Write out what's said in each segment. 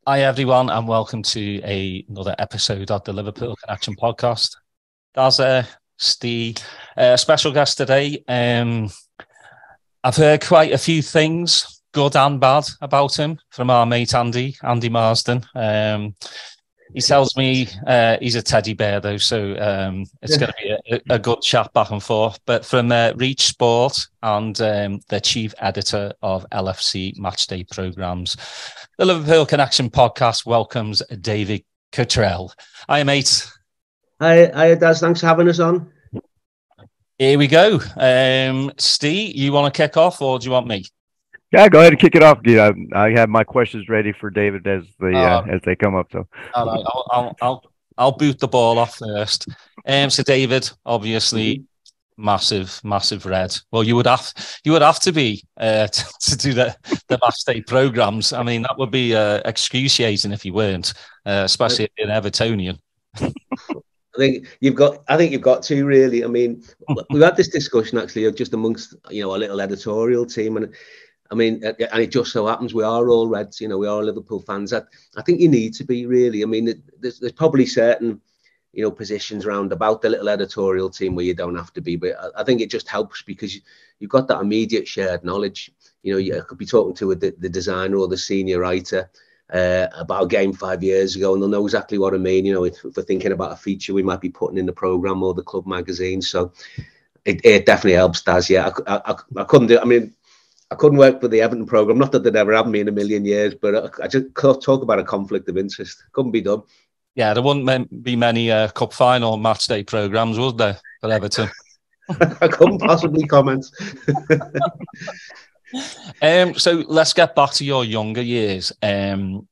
Hi everyone, and welcome to another episode of the Liverpool Connection podcast. That's Steve, special guest today. I've heard quite a few things, good and bad, about him from our mate Andy Marsden. He tells me he's a teddy bear though, so it's going to be a good chat back and forth. But from Reach Sport and the chief editor of LFC Matchday programmes, the Liverpool Connection podcast welcomes David Cottrell. Hi, mate. Hi, Daz. Thanks for having us on. Here we go. Steve, you want to kick off, or do you want me? Yeah, go ahead and kick it off. I have my questions ready for David as they come up. So, all right, I'll boot the ball off first. So, David, obviously, massive red. Well, you would have to be to do the match day programs. I mean, that would be excruciating if you weren't, especially in Evertonian. I think you've got to really. I mean, we've had this discussion actually just amongst a little editorial team, and I mean, and it just so happens we are all Reds. We are Liverpool fans. I think you need to be really. I mean, there's probably certain positions around about the little editorial team where you don't have to be, but I think it just helps because you've got that immediate shared knowledge. You could be talking to the designer or the senior writer about a game 5 years ago, and they'll know exactly what I mean. If we're thinking about a feature we might be putting in the programme or the club magazine, so it definitely helps, Daz. Yeah, I couldn't do. I mean, I couldn't work for the Everton programme. Not that they'd ever have me in a million years, but I just can't talk about a conflict of interest. Couldn't be done. Yeah, there wouldn't be many cup final match day programmes, would there, for Everton? I couldn't possibly comment. So let's get back to your younger years. When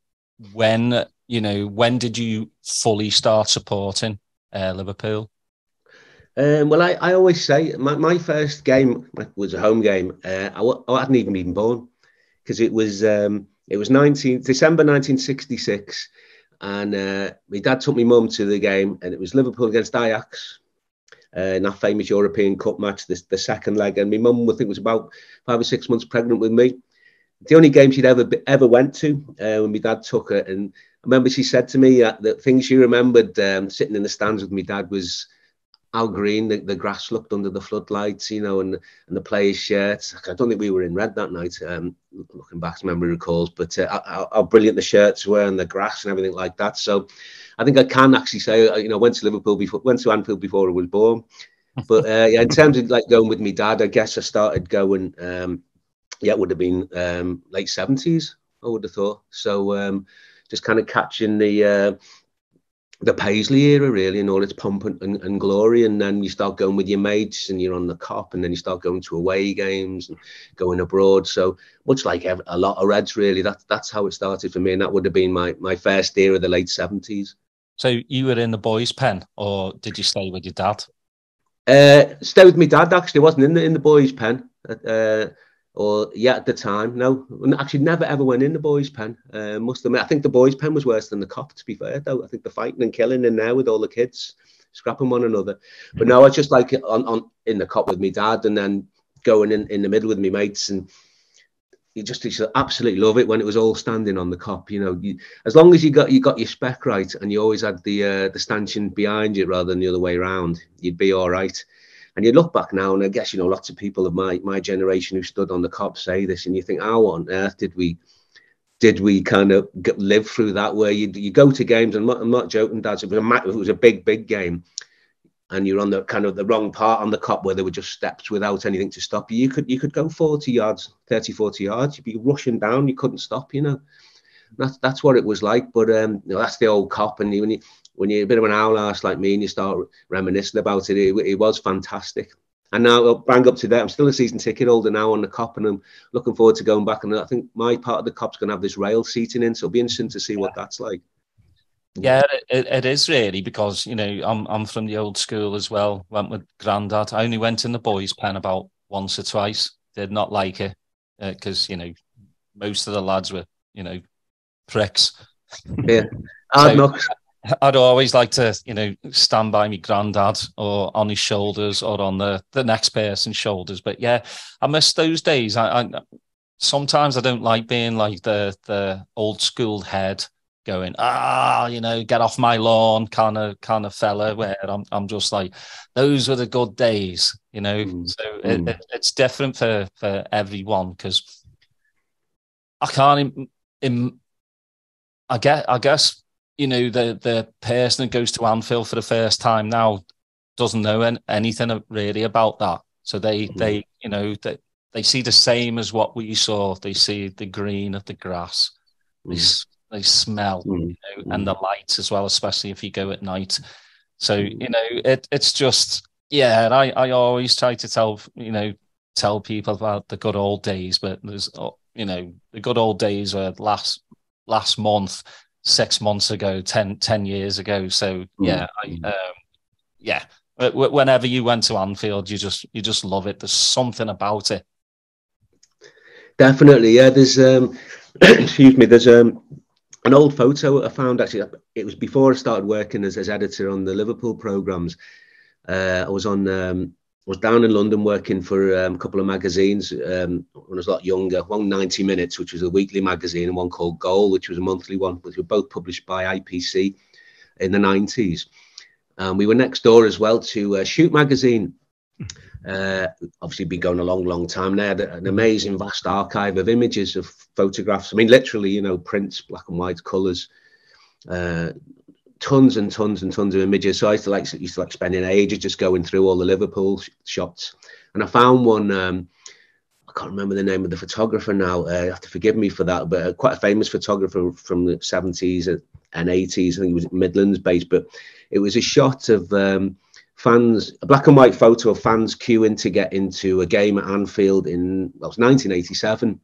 did you fully start supporting Liverpool? Well, I always say my first game was a home game. I hadn't even been born because it was December 1966. And my dad took my mum to the game, and it was Liverpool against Ajax in that famous European Cup match, the second leg. And my mum, I think, was about 5 or 6 months pregnant with me. The only game she'd ever went to when my dad took her. And I remember she said to me that things she remembered sitting in the stands with my dad was how green the grass looked under the floodlights, and the players' shirts. I don't think we were in red that night, looking back as memory recalls, but how brilliant the shirts were and the grass and everything like that. So I think I can actually say, I went to Anfield before I was born. But in terms of like going with my dad, I guess I started going, it would have been late 70s, I would have thought. So just kind of catching the Paisley era, really, and all its pomp and glory. And then you start going with your mates and you're on the cop, and then you start going to away games and going abroad. So much like a lot of Reds, really, that's how it started for me. And that would have been my first era of the late 70s. So you were in the boys' pen, or did you stay with your dad? Stay with my dad, actually. I wasn't in the boys' pen. At the time, no. Actually, never ever went in the boys' pen. Must admit, I think the boys' pen was worse than the cop, to be fair, though. I think the fighting and killing in there with all the kids scrapping one another. But no, I just like it on in the cop with me dad, and then going in the middle with me mates, and you just absolutely love it when it was all standing on the cop. As long as you got your spec right, and you always had the stanchion behind you rather than the other way around, you'd be all right. And you look back now, and I guess, lots of people of my generation who stood on the cop say this, and you think, how on earth did we kind of live through that, where you go to games, and I'm not joking, Dad, it was a big game, and you're on the kind of the wrong part on the cop where there were just steps without anything to stop you. You could go 40 yards, 30, 40 yards, you'd be rushing down, you couldn't stop, That's what it was like. But that's the old cop, and when you're a bit of an owl arse like me and you start reminiscing about it, it was fantastic. And now I'll bang up to that. I'm still a season ticket holder now on the cop, and I'm looking forward to going back. And I think my part of the cop's going to have this rail seating in, so it'll be interesting to see what that's like. Yeah, it is really, because I'm from the old school as well. Went with Grandad. I only went in the boys' pen about once or twice. Did not like it because most of the lads were pricks. Yeah, hard knocks. I'd always like to, stand by my granddad or on his shoulders or on the next person's shoulders. But yeah, I miss those days. I sometimes I don't like being like the old school head going, get off my lawn kind of fella, where I'm just like, those were the good days, So it's different for everyone, because I can't. I guess the person that goes to Anfield for the first time now doesn't know anything really about that, so they see the same as what we saw. They see the green of the grass. They smell, and the lights as well, especially if you go at night. So, it's just, and I always try to tell people about the good old days, but there's, the good old days were last month, 6 months ago, 10 years ago. So, whenever you went to Anfield, you just love it. There's something about it. Definitely, yeah. There's, excuse me, there's an old photo I found, actually. It was before I started working as editor on the Liverpool programmes. I was down in London working for a couple of magazines when I was a lot younger. One 90 Minutes, which was a weekly magazine, and one called Goal, which was a monthly one, which were both published by IPC in the 90s. We were next door as well to Shoot magazine. Obviously been going a long time. They had an amazing vast archive of images, of photographs. I mean, literally, prints, black and white, colours, tons and tons of images. So I used to like spending ages just going through all the Liverpool shots. And I found one, I can't remember the name of the photographer now. You have to forgive me for that, but quite a famous photographer from the 70s and 80s. I think he was Midlands based, but it was a shot of fans, a black and white photo of fans queuing to get into a game at Anfield it was 1987.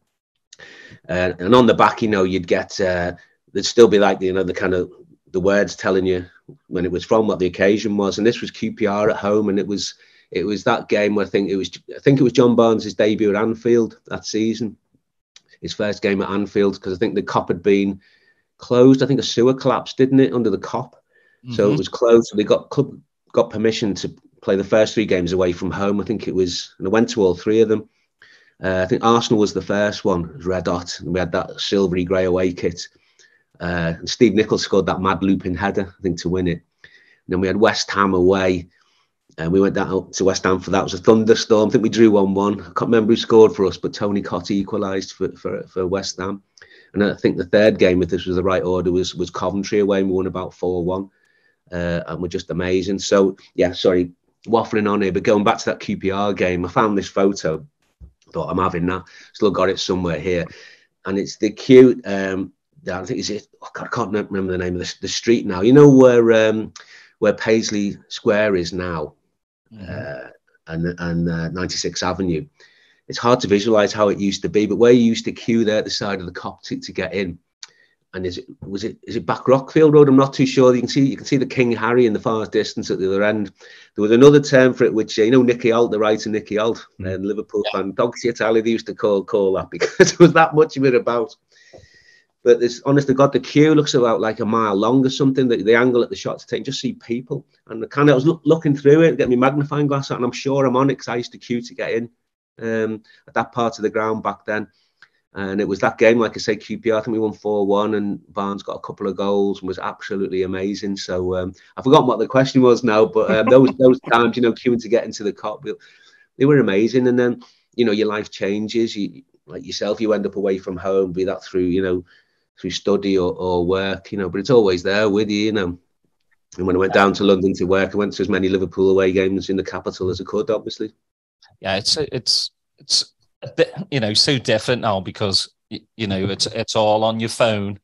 And on the back, you'd get, there'd still be like, the kind of the words telling you when it was from, what the occasion was. And this was QPR at home. And it was that game where I think it was John Barnes' debut at Anfield that season, his first game at Anfield, because I think the Kop had been closed. I think a sewer collapsed, didn't it, under the Kop? So it was closed. So they got permission to play the first 3 games away from home. I think it was, and I went to all 3 of them. I think Arsenal was the first one, it was red hot, and we had that silvery grey away kit. And Steve Nicol scored that mad looping header, I think, to win it. And then we had West Ham away, and we went down to West Ham for that. It was a thunderstorm. I think we drew 1-1. I can't remember who scored for us, but Tony Cottee equalised for West Ham. And I think the third game, if this was the right order, was Coventry away, and we won about 4-1. And we're just amazing. So, yeah, sorry, waffling on here, but going back to that QPR game, I found this photo. Thought, I'm having that. Still got it somewhere here. And it's the cute, I think I can't remember the name of the street now. You know where Paisley Square is now, and 96th Avenue. It's hard to visualise how it used to be, but where you used to queue there at the side of the Kop to get in. And is it back Rockfield Road? I'm not too sure. You can see the King Harry in the far distance at the other end. There was another term for it, which Nicky Alt, the writer Nicky Alt, Liverpool fan, dog shit alley, they used to call that, because there was that much of it about. But this, honest to God, the queue looks about like a mile long or something. The angle at the shots take, just see people. And I was looking through it, get my magnifying glass out, and I'm sure I'm on it, because I used to queue to get in at that part of the ground back then. And it was that game, like I say, QPR, I think we won 4-1, and Barnes got a couple of goals and was absolutely amazing. So I've forgotten what the question was now, but those times, queuing to get into the Kop, they were amazing. And then, your life changes. Like yourself, you end up away from home, be that through, through study or work, but it's always there with you, And when I went down to London to work, I went to as many Liverpool away games in the capital as I could, obviously. Yeah, it's a bit, so different now, because it's all on your phone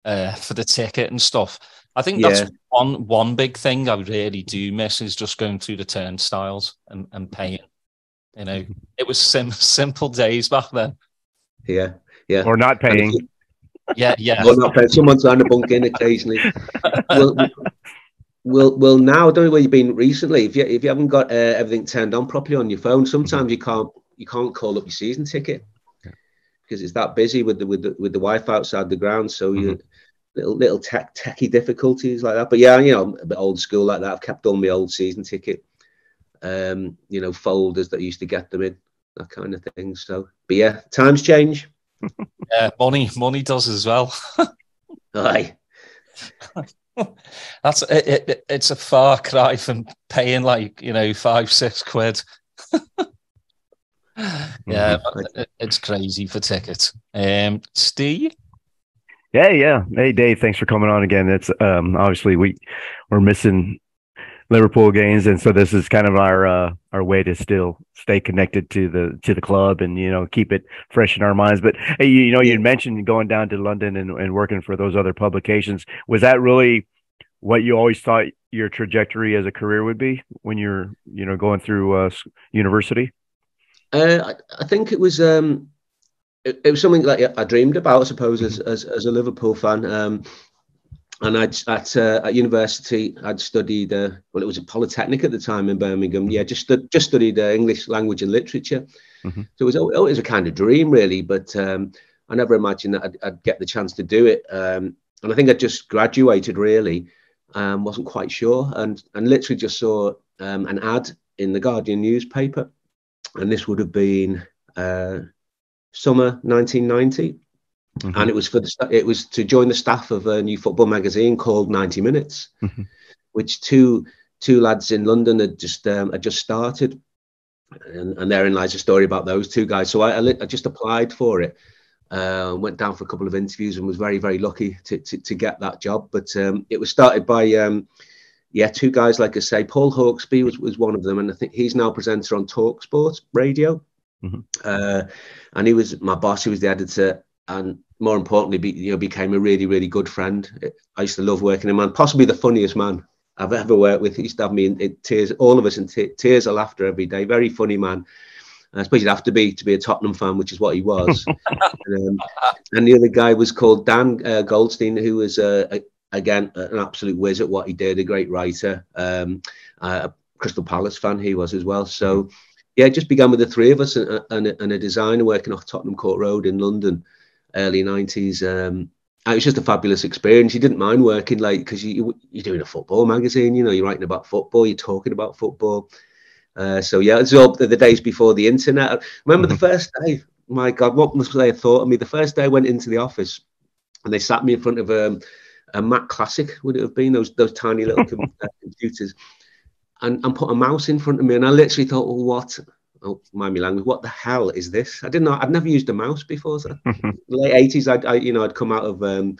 for the ticket and stuff. I think that's one big thing I really do miss, is just going through the turnstiles and paying. It was simple days back then. Yeah. Or not paying. Yeah. Or not paying. Someone's trying to bunk in occasionally. Well, now, I don't know where you've been recently. If you haven't got everything turned on properly on your phone, sometimes you can't call up your season ticket, because it's that busy with the Wi-Fi outside the ground. So you little techie difficulties like that. But yeah, a bit old school like that. I've kept all my old season ticket, folders that used to get them in, that kind of thing. So, but yeah, times change. Yeah, money does as well. Aye. That's it. It's a far cry from paying like, 5-6 quid. Yeah, it's crazy for tickets. Steve? Yeah. Hey, Dave, thanks for coming on again. It's obviously we're missing Liverpool games, and so this is kind of our way to still stay connected to the club and keep it fresh in our minds. But hey, you mentioned going down to London and working for those other publications. Was that really what you always thought your trajectory as a career would be when you're going through university? I think it was it was something like I dreamed about, I suppose, as a Liverpool fan. And at university, I'd studied it was a polytechnic at the time in Birmingham. Yeah, just studied English language and literature. So it was always a kind of dream, really. But I never imagined that I'd get the chance to do it. And I think I just graduated, really. Wasn't quite sure, and literally just saw an ad in the Guardian newspaper, and this would have been summer 1990. And it was to join the staff of a new football magazine called 90 Minutes, which two lads in London had just started, and therein lies a story about those two guys. So I just applied for it, went down for a couple of interviews, and was very, very lucky to get that job. But it was started by two guys, like I say. Paul Hawksby was one of them, and I think he's now presenter on TalkSport radio. And he was my boss. He was the editor, and more importantly, became a really, really good friend. I used to love working with him, man. Possibly the funniest man I've ever worked with. He used to have me in tears, all of us in tears of laughter every day. Very funny man. I suppose you'd have to be a Tottenham fan, which is what he was. And the other guy was called Dan Goldstein, who was again an absolute whiz at what he did. A great writer, a Crystal Palace fan he was as well. So yeah, it just began with the three of us and a designer working off Tottenham Court Road in London. Early 90s. It was just a fabulous experience. You didn't mind working because you're doing a football magazine, you're writing about football, you're talking about football. So yeah, it's all the days before the internet. I remember the first day, my God, what must they have thought of me? The first day I went into the office and they sat me in front of a Mac Classic, would it have been, those tiny little computers, and put a mouse in front of me. And I literally thought, well, what? Oh, mind me language. What the hell is this? I didn't know. I'd never used a mouse before. So late 80s, I'd come out of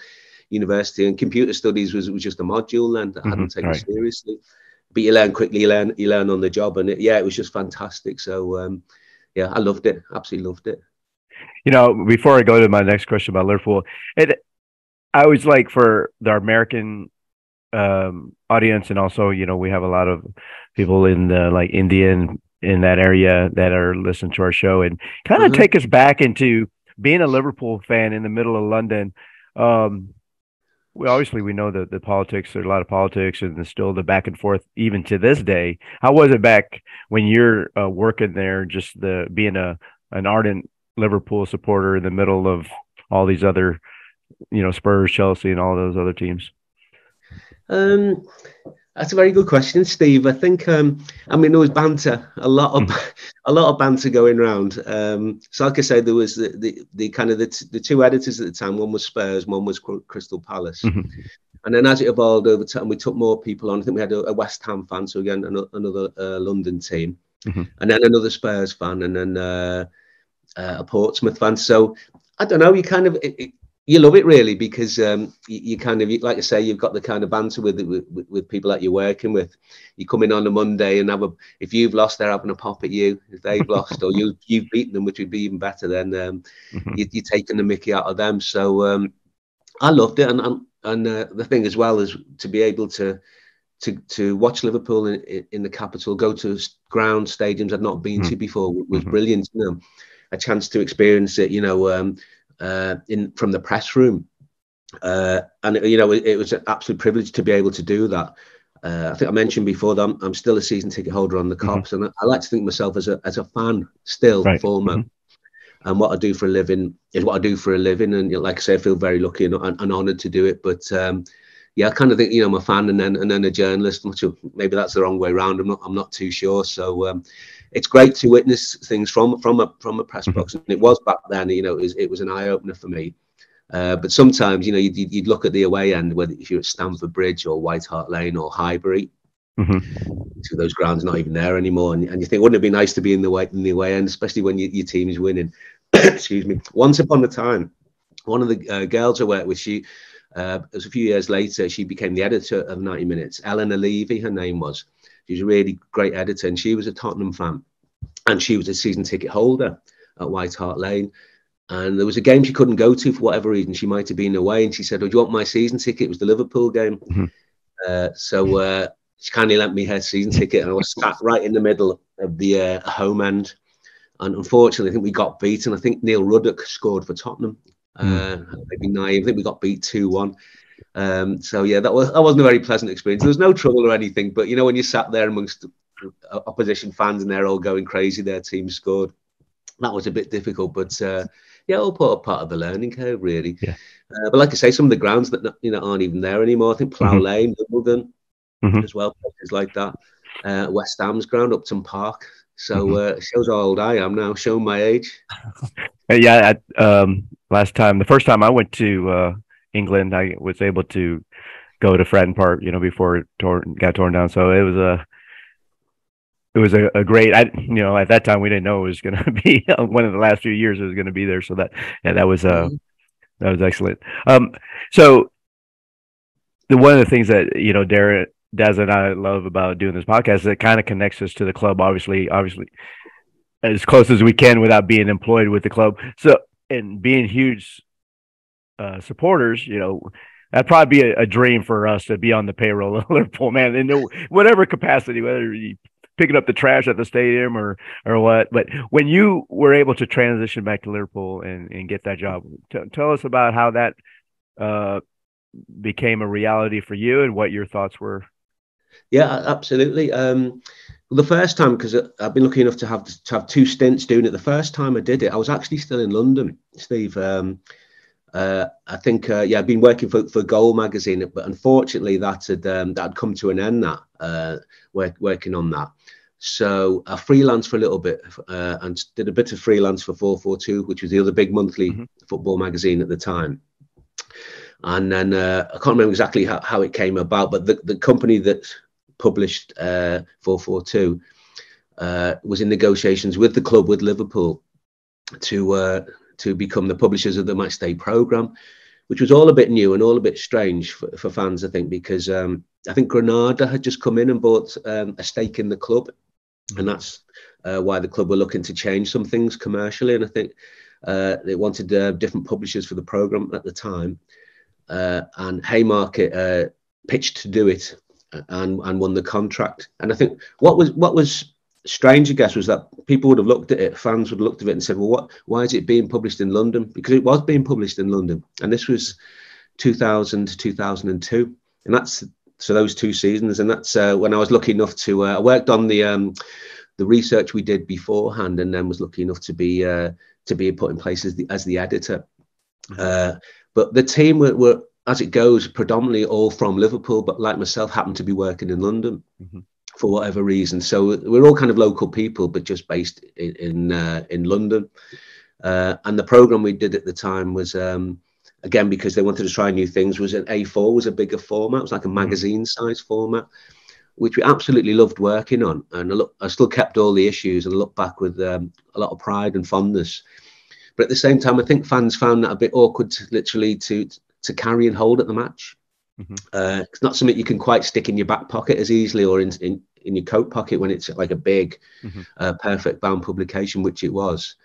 university, and computer studies was just a module, and I hadn't taken it seriously. But you learn quickly. You learn on the job, and it was just fantastic. So I loved it. Absolutely loved it. Before I go to my next question about Liverpool, I always like for the American audience, and also we have a lot of people in the India in that area that are listening to our show, and kind of take us back into being a Liverpool fan in the middle of London. We know that the politics, there's a lot of politics, and there's still the back and forth even to this day. How was it back when you're working there, just being an ardent Liverpool supporter in the middle of all these other, Spurs, Chelsea, and all those other teams? That's a very good question, Steve. I think there was banter, a lot of banter going around. So like I said, there was the kind of the two editors at the time. One was Spurs, one was Crystal Palace. And then as it evolved over time, we took more people on. I think we had a West Ham fan, so again another London team, and then another Spurs fan, and then a Portsmouth fan. So I don't know. You kind of you love it, really, because you kind of, like I say, you've got the kind of banter with people that you're working with. You come in on a Monday and if you've lost, they're having a pop at you. If they've lost, or you've beaten them, which would be even better, then you're taking the mickey out of them. So I loved it, and the thing as well is to be able to watch Liverpool in the capital, go to ground stadiums I'd not been to before was brilliant. A chance to experience it, from the press room, and it was an absolute privilege to be able to do that. I think I mentioned before that I'm still a season ticket holder on the Cops, and I like to think of myself as a fan still, former. And what I do for a living is what I do for a living, and like I say, I feel very lucky and honoured to do it. But I kind of think I'm a fan and then a journalist. Maybe that's the wrong way around. I'm not too sure. So it's great to witness things from a press box, and it was back then. It was an eye opener for me. But sometimes, you know, you'd look at the away end, whether if you're at Stamford Bridge or White Hart Lane or Highbury, so those grounds not even there anymore, and you think, wouldn't it be nice to be in the away end, especially when your team is winning? Excuse me. Once upon a time, one of the girls I worked with, it was a few years later, she became the editor of 90 Minutes. Eleanor Levy, her name was. She was a really great editor, and she was a Tottenham fan, and she was a season ticket holder at White Hart Lane. And there was a game she couldn't go to for whatever reason. She might have been away, and she said, "Oh, do you want my season ticket?" It was the Liverpool game. So she kindly lent me her season ticket, and I was sat right in the middle of the home end. And unfortunately, I think we got beaten. I think Neil Ruddock scored for Tottenham. Maybe naive. I think we got beat 2-1. So yeah, that wasn't a very pleasant experience. There was no trouble or anything, but you know, when you sat there amongst opposition fans and they're all going crazy, their team scored, that was a bit difficult. But yeah, all part of the learning curve, really. Yeah. But like I say, some of the grounds that aren't even there anymore. I think Plough Lane, Wimbledon, as well, places like that. West Ham's ground, Upton Park. So it shows how old I am now, showing my age. Yeah, the first time I went to England, I was able to go to Fratton Park, you know, before it got torn down. So it was a great. At that time we didn't know it was going to be one of the last few years it was going to be there. So that was excellent. So one of the things that Daz and I love about doing this podcast is it kind of connects us to the club, obviously as close as we can without being employed with the club. So, and being huge supporters, you know, that'd probably be a dream for us to be on the payroll of Liverpool, man, in whatever capacity, whether you picking up the trash at the stadium or what. But when you were able to transition back to Liverpool and get that job, tell us about how that became a reality for you and what your thoughts were. Yeah, absolutely. The first time, because I've been lucky enough to have 2 stints doing it. The first time I did it, I was actually still in London, Steve. I think I'd been working for Goal magazine, but unfortunately that had come to an end. Working on that, so I freelanced for a little bit and did a bit of freelance for 442, which was the other big monthly football magazine at the time. And then I can't remember exactly how it came about, but the company that published 442 was in negotiations with the club, with Liverpool, to become the publishers of the Matchday programme, which was all a bit new and all a bit strange for fans, I think, because I think Granada had just come in and bought a stake in the club, and that's why the club were looking to change some things commercially. And I think they wanted different publishers for the programme at the time. And Haymarket pitched to do it and won the contract. And I think what was strange, I guess, was that people would have looked at it, fans would have looked at it and said, well, why is it being published in London? Because it was being published in London. And this was 2000 to 2002. And that's, so those 2 seasons. And that's when I was lucky enough to, I worked on the research we did beforehand, and then was lucky enough to be put in place as the editor. But the team were, as it goes, predominantly all from Liverpool, but like myself, happened to be working in London for whatever reason. So we're all kind of local people, but just based in London. And the programme we did at the time was, again, because they wanted to try new things, was an A4, was a bigger format. It was like a magazine-size format, which we absolutely loved working on. And I still kept all the issues and look back with a lot of pride and fondness. But at the same time, I think fans found that a bit awkward to carry and hold at the match. It's not something you can quite stick in your back pocket as easily, or in your coat pocket when it's like a big, perfect bound publication, which it was.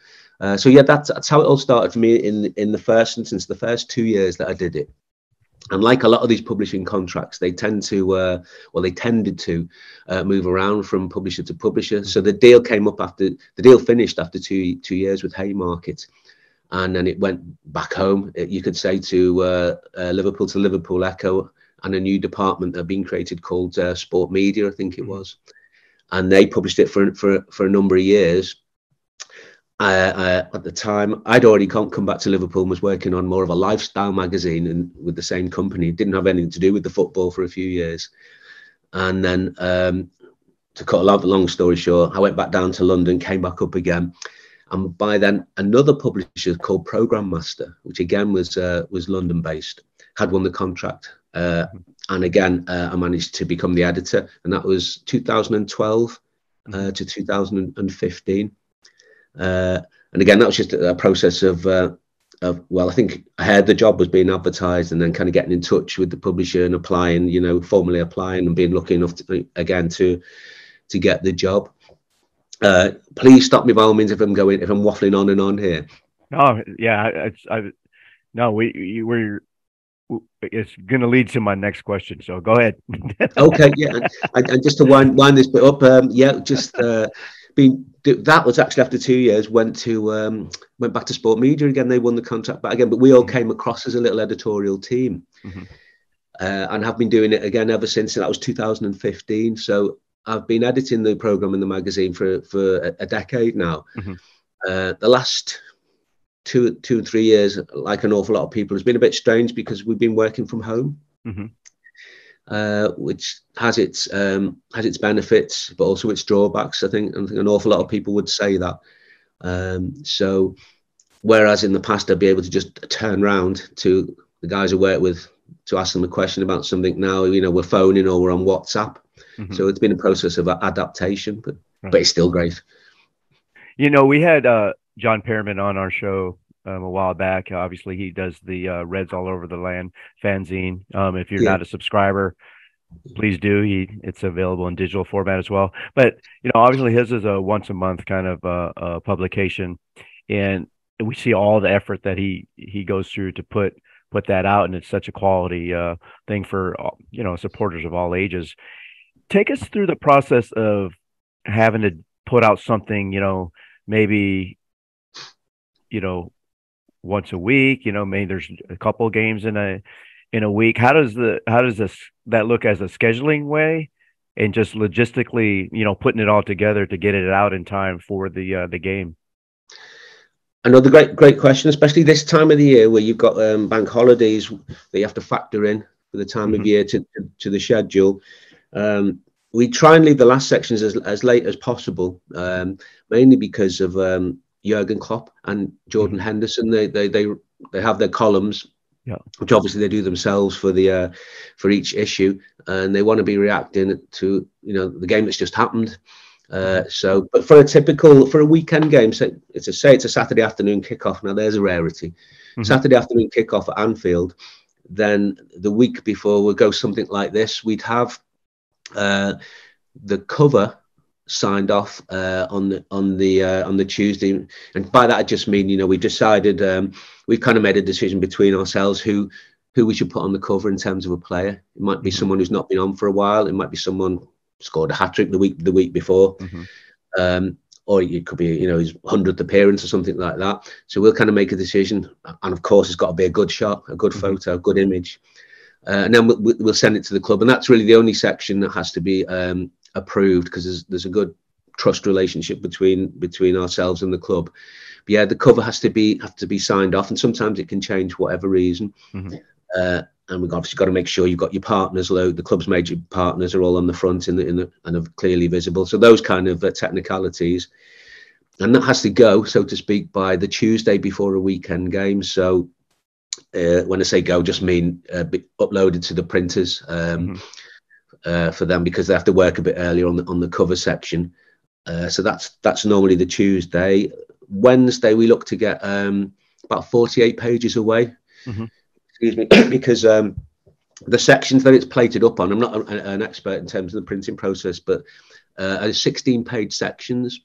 So yeah, that's how it all started for me in the first instance, the first 2 years that I did it. And like a lot of these publishing contracts, they tended to move around from publisher to publisher. So the deal finished after two years with Haymarket, and then it went back home, you could say, to Liverpool Echo, and a new department that had been created called Sport Media, I think it was, and they published it for a number of years. At the time, I'd already come back to Liverpool and was working on more of a lifestyle magazine, and with the same company. It didn't have anything to do with the football for a few years. And then, to cut a long story short, I went back down to London, came back up again, And by then, another publisher called Programme Master, which again was London based, had won the contract. And again, I managed to become the editor, and that was 2012 to 2015. And again, that was just a process of well, I think I heard the job was being advertised, and then kind of getting in touch with the publisher and applying, formally applying and being lucky enough to get the job. Please stop me by all means if I'm waffling on and on here. Oh yeah, we're. It's going to lead to my next question, so go ahead. Okay, yeah, and just to wind this bit up, that was actually after 2 years. Went back to Sport Media again. They won the contract back again, but we all came across as a little editorial team, and have been doing it again ever since. And that was 2015. So I've been editing the programme in the magazine for a decade now. The last 2 or 3 years, like an awful lot of people, has been a bit strange because we've been working from home, which has its benefits, but also its drawbacks. I think an awful lot of people would say that. So, whereas in the past I'd be able to just turn round to the guys I work with to ask them a question about something, now we're phoning or we're on WhatsApp. So it's been a process of adaptation, but it's still great. We had John Powell on our show a while back. Obviously, he does the Reds All Over the Land fanzine. If you're not a subscriber, please do. It's available in digital format as well. But obviously, his is a once a month kind of publication, and we see all the effort that he goes through to put that out, and it's such a quality thing for supporters of all ages. Take us through the process of having to put out something, maybe once a week, maybe there's a couple of games in a week. How does that look as a scheduling way, and just logistically, putting it all together to get it out in time for the game? Another great question, especially this time of the year where you've got bank holidays that you have to factor in for the time of year to the schedule. We try and leave the last sections as late as possible, mainly because of Jurgen Klopp and Jordan Henderson. They have their columns, which obviously they do themselves for each issue, and they want to be reacting to the game that's just happened. But for a weekend game, so it's a Saturday afternoon kickoff. Now there's a rarity. Saturday afternoon kickoff at Anfield. Then the week before we'll go something like this. We'd have the cover signed off on the Tuesday, and by that I just mean we've decided, we've kind of made a decision between ourselves who we should put on the cover in terms of a player. It might be someone who's not been on for a while. It might be someone scored a hat-trick the week before, or it could be his 100th appearance or something like that. So we'll kind of make a decision, and of course it's got to be a good shot, a good photo, a good image. And then we'll send it to the club, and that's really the only section that has to be approved, because there's a good trust relationship between ourselves and the club. But yeah, the cover has to be signed off, and sometimes it can change for whatever reason. And we've obviously got to make sure you've got your partners. The club's major partners are all on the front and are clearly visible. So those kind of technicalities, and that has to go, so to speak, by the Tuesday before a weekend game. So when I say go, just mean be uploaded to the printers for them, because they have to work a bit earlier on the cover section. So that's normally the Tuesday. Wednesday we look to get about 48 pages away. Excuse me, because the sections that it's plated up on, I'm not an expert in terms of the printing process, but are 16-page sections.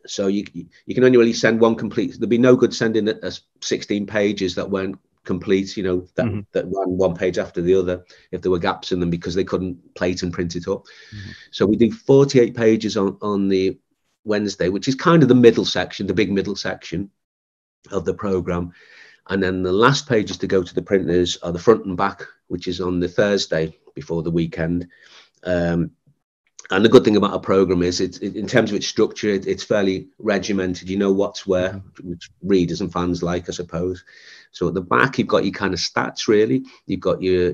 So you can only really send one complete. There'd be no good sending 16 pages that weren't complete, that ran one page after the other if there were gaps in them, because they couldn't plate and print it up. So we do 48 pages on the Wednesday, which is kind of the middle section, the big middle section of the programme. And then the last pages to go to the printers are the front and back, which is on the Thursday before the weekend. And the good thing about a programme is, in terms of its structure, it's fairly regimented. You know what's where, which readers and fans like, I suppose. So at the back, you've got your kind of stats, really. You've got your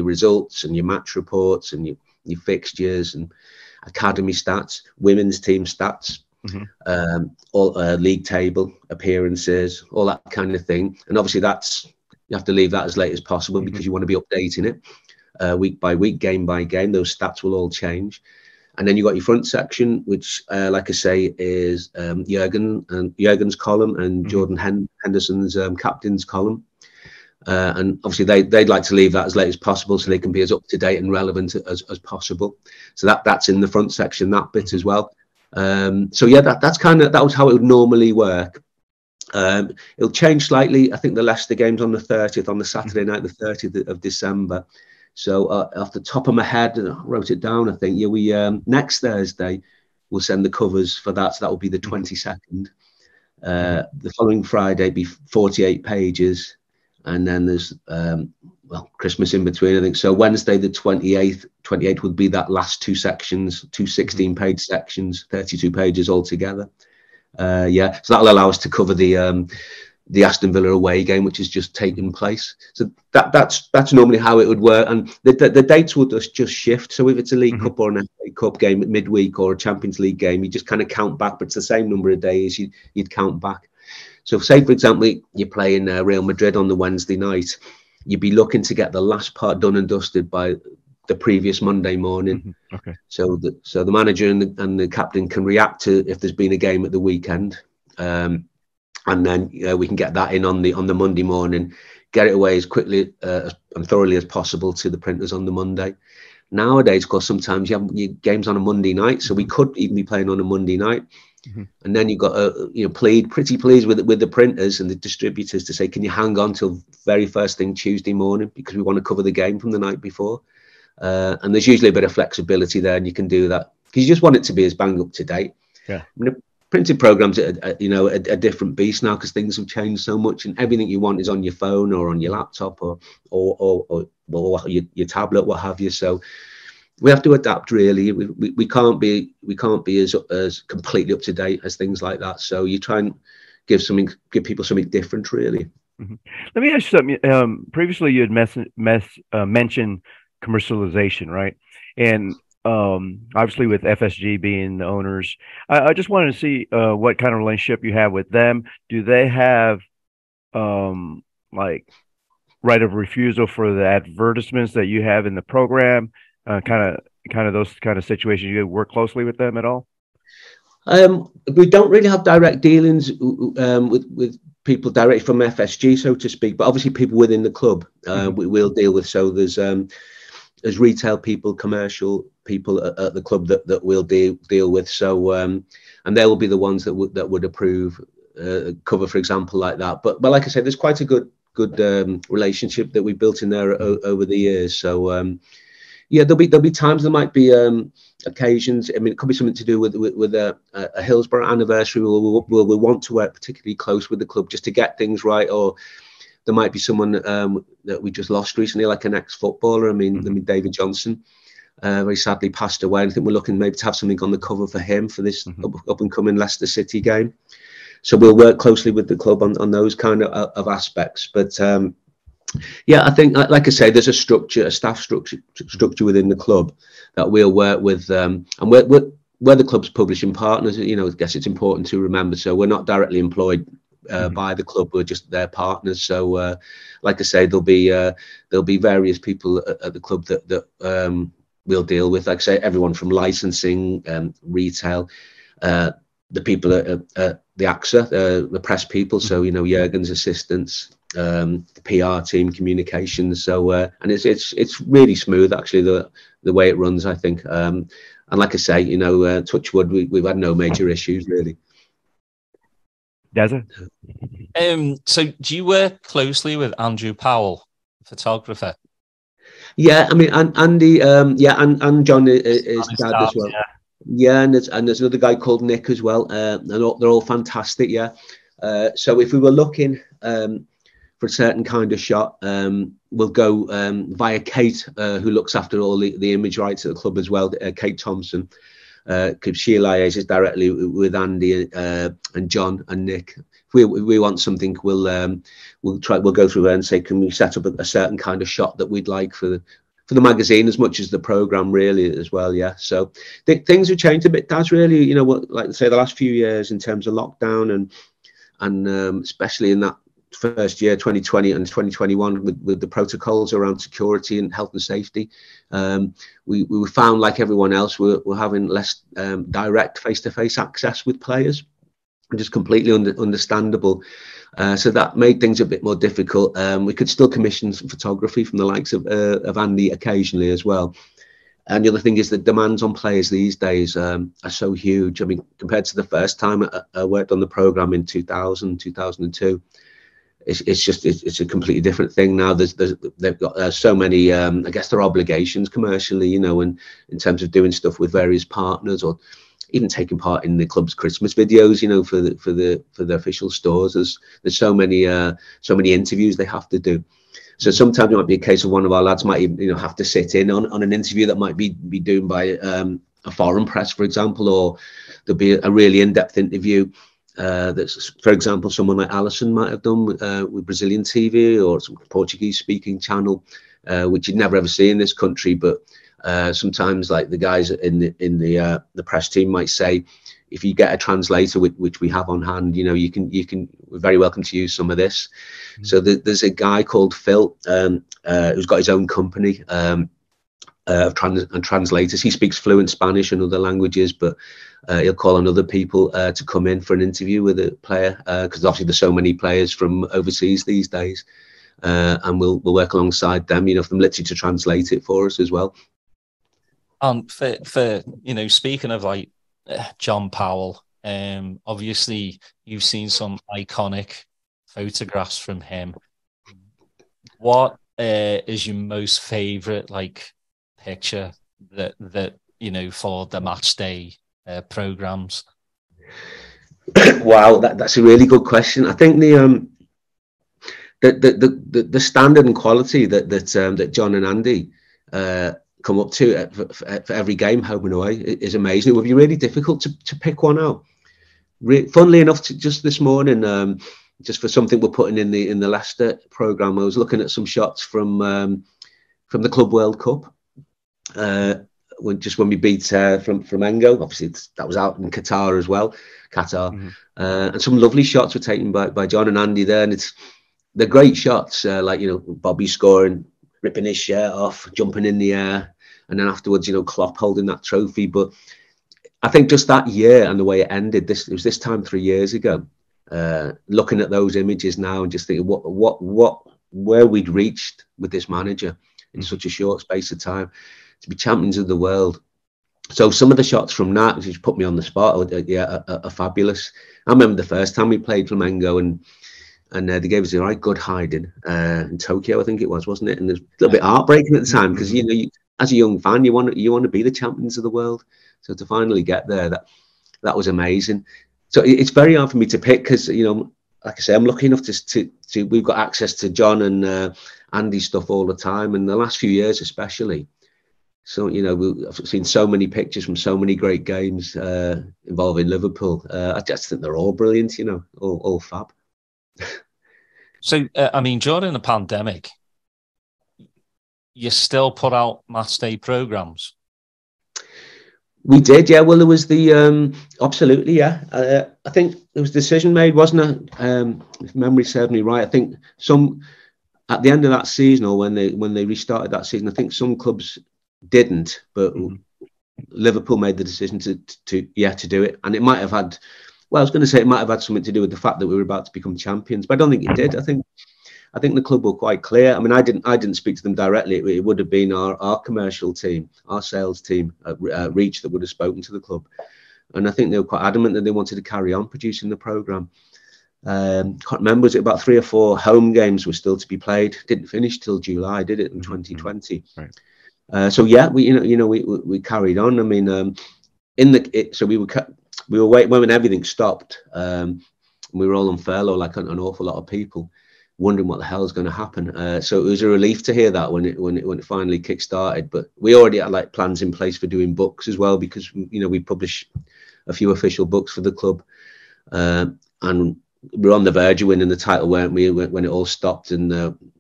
results and your match reports and your fixtures and academy stats, women's team stats. all league table appearances, all that kind of thing. And obviously you have to leave that as late as possible because you want to be updating it week by week, game by game. Those stats will all change. And then you got your front section, which, like I say, is Jurgen's column and Jordan Henderson's captain's column. And obviously they'd like to leave that as late as possible so they can be as up to date and relevant as possible. So that's in the front section, that bit as well. So yeah, that was how it would normally work. It'll change slightly. I think the Leicester game's on the 30th, on the Saturday night, the 30th of December. So off the top of my head, I wrote it down, I think, we next Thursday, we'll send the covers for that. So that will be the 22nd. The following Friday be 48 pages. And then there's, Christmas in between, I think. So Wednesday, the 28th would be that last two sections, two 16-page sections, 32 pages altogether. So that'll allow us to cover the Aston Villa away game, which has just taken place. So that's normally how it would work, and the dates will just shift. So if it's a League Cup or an FA Cup game at midweek or a Champions League game, you just kind of count back, but it's the same number of days you'd count back. So say, for example, you're playing Real Madrid on the Wednesday night, you'd be looking to get the last part done and dusted by the previous Monday morning. Okay. So the manager and the captain can react to if there's been a game at the weekend. And then we can get that in on the Monday morning, get it away as quickly and thoroughly as possible to the printers on the Monday. Nowadays, of course, sometimes you have your games on a Monday night, so we could even be playing on a Monday night. And then you've got pretty pleased with the printers and the distributors to say, can you hang on till very first thing Tuesday morning because we want to cover the game from the night before. And there's usually a bit of flexibility there, and you can do that because you just want it to be as bang up to date. Yeah. I mean, printed programs are a different beast now because things have changed so much, and everything you want is on your phone or on your laptop or your tablet, what have you. So we have to adapt, really. We can't be as completely up to date as things like that. So you try and give people something different, really. Let me ask you something. Previously, you had mentioned commercialization, right? And obviously with FSG being the owners, I just wanted to see what kind of relationship you have with them. Do they have like right of refusal for the advertisements that you have in the program? Kind of those kind of situations. You work closely with them at all? We don't really have direct dealings with people directly from FSG, so to speak, but obviously people within the club we'll deal with. So there's retail people, commercial people at the club that we'll deal with. So and they will be the ones that would approve cover, for example, like that. But like I said, there's quite a good relationship that we built in there over the years. So there'll be times, there might be occasions. I mean, it could be something to do with a Hillsborough anniversary where we want to work particularly close with the club just to get things right, or there might be someone that we just lost recently, like an ex-footballer. I mean, David Johnson, very sadly passed away. I think we're looking maybe to have something on the cover for him for this up and coming Leicester City game. So we'll work closely with the club on those kind of aspects. But I think, like I say, there's a staff structure within the club that we'll work with, and we're the club's publishing partners. I guess it's important to remember. So we're not directly employed by the club, we're just their partners. So like I say, there'll be various people at the club that we'll deal with. Like I say, everyone from licensing, retail, the people at the AXA, the press people. So Jurgen's assistants, the PR team, communications. So and it's really smooth, actually, the way it runs, I think. And like I say, touch wood, we've had no major issues, really. Dazza? So do you work closely with Andrew Powell, photographer? Yeah, I mean, Andy, and John is dad as well. Yeah, and there's another guy called Nick as well. And they're all fantastic. Yeah. So if we were looking for a certain kind of shot, we'll go via Kate, who looks after all the image rights at the club as well. Kate Thompson. Because she liaises directly with Andy and John and Nick. If we want something, we'll go through her and say, can we set up a certain kind of shot that we'd like for for the magazine as much as the program really as well. Yeah, so things have changed a bit. That's really, you know, what, like I say, the last few years in terms of lockdown and especially in that first year, 2020 and 2021, with the protocols around security and health and safety, we found, like everyone else, we're having less direct face-to-face access with players, which is completely understandable. So that made things a bit more difficult. We could still commission some photography from the likes of Andy occasionally as well. And the other thing is the demands on players these days are so huge. I mean, compared to the first time I worked on the programme in 2000, 2002, it's a completely different thing now. They've got so many, I guess, their obligations commercially, you know, and in terms of doing stuff with various partners, or even taking part in the club's Christmas videos, you know, for the official stores. There's so many interviews they have to do. So sometimes it might be a case of one of our lads might even, you know, have to sit in on an interview that might be done by a foreign press, for example, or there'll be a really in-depth interview that's, for example, someone like Alisson might have done with Brazilian TV or some Portuguese speaking channel, which you'd never ever see in this country. But sometimes, like, the guys in the press team might say, if you get a translator, which we have on hand, you know, we're very welcome to use some of this. Mm-hmm. So there's a guy called Phil who's got his own company of translators. He speaks fluent Spanish and other languages, but he'll call on other people to come in for an interview with a player, because obviously there's so many players from overseas these days, and we'll work alongside them, you know, for them literally to translate it for us as well. And for you know, speaking of like John Powell, obviously you've seen some iconic photographs from him. What is your most favourite, like, picture that you know, for the match day programs? Wow, that's a really good question. I think the standard and quality that John and Andy come up to for every game, home and away, is amazing. It would be really difficult to pick one out. Funnily enough, just this morning, just for something we're putting in the Leicester programme, I was looking at some shots from the Club World Cup. When we beat from Engo, obviously that was out in Qatar as well, mm-hmm. And some lovely shots were taken by John and Andy there, and they're great shots, like, you know, Bobby scoring, ripping his shirt off, jumping in the air, and then afterwards, you know, Klopp holding that trophy. But I think just that year and the way it ended, it was this time 3 years ago, looking at those images now and just thinking where we'd reached with this manager in such a short space of time, to be champions of the world. So some of the shots from that, which put me on the spot, are fabulous. I remember the first time we played Flamengo, and they gave us a right good hiding in Tokyo, I think it was, wasn't it? And it was a little bit heartbreaking at the time, because, you know, as a young fan, you want to be the champions of the world. So to finally get there, that was amazing. So it's very hard for me to pick, because, you know, like I say, I'm lucky enough to we've got access to John and Andy's stuff all the time, and the last few years especially. So, you know, I've seen so many pictures from so many great games involving Liverpool. I just think they're all brilliant, you know, all fab. So, I mean, during the pandemic, you still put out match day programs? We did, yeah. Well, there was the absolutely, yeah. I think there was a decision made, wasn't it? If memory serves me right, I think at the end of that season, or when they restarted that season, I think some clubs didn't, but Liverpool made the decision to do it, and it might have had. Well, I was going to say it might have had something to do with the fact that we were about to become champions, but I don't think it did. I think the club were quite clear. I mean, I didn't speak to them directly. It would have been our commercial team, our sales team at Reach, that would have spoken to the club, and I think they were quite adamant that they wanted to carry on producing the programme. Can't remember, was it about 3 or 4 home games were still to be played? Didn't finish till July, did it, in 2020? Right. So yeah, we carried on. I mean, so we were waiting when everything stopped. We were all on furlough, like an awful lot of people, wondering what the hell is going to happen. So it was a relief to hear that when it finally kick-started. But we already had, like, plans in place for doing books as well, because, you know, we publish a few official books for the club, and we were on the verge of winning the title, weren't we, when it all stopped, and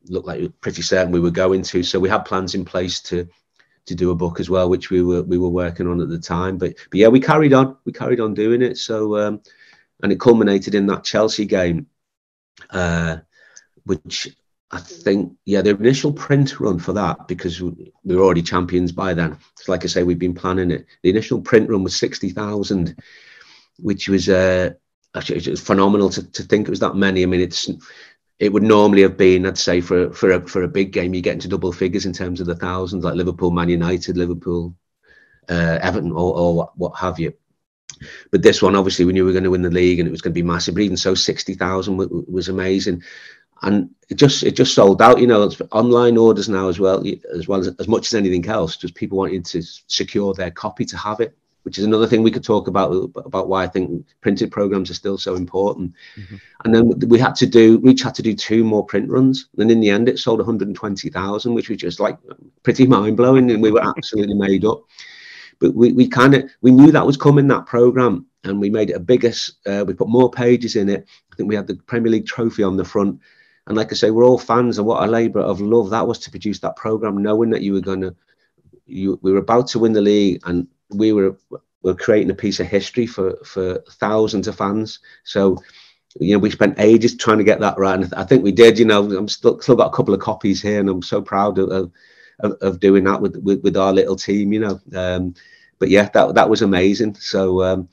looked like we were pretty certain we were going to. So we had plans in place to do a book as well, which we were working on at the time. But yeah, we carried on doing it. So and it culminated in that Chelsea game, which I think, yeah, the initial print run for that, because we were already champions by then. So like I say, we've been planning it. The initial print run was 60,000, which was actually, it was phenomenal to think it was that many. I mean, it would normally have been, I'd say, for a big game, you get into double figures in terms of the thousands, like Liverpool, Man United, Liverpool, Everton, or what have you. But this one, obviously, we knew we were going to win the league, and it was going to be massive. But even so, 60,000 was amazing, and it just sold out. You know, it's online orders now as well as much as anything else. Just people wanting to secure their copy to have it, which is another thing we could talk about why I think printed programs are still so important. Mm-hmm. And then we had to do 2 more print runs, and in the end, it sold 120,000, which was just like pretty mind blowing, and we were absolutely made up. But we knew that was coming, that program, and we made it a bigger. We put more pages in it. I think we had the Premier League trophy on the front, and like I say, we're all fans, and what a labour of love that was to produce that program, knowing that we were about to win the league, and we were creating a piece of history for thousands of fans. So, you know, we spent ages trying to get that right, and I think we did. You know, I'm still got a couple of copies here, and I'm so proud of doing that with our little team, you know. But yeah, that was amazing. So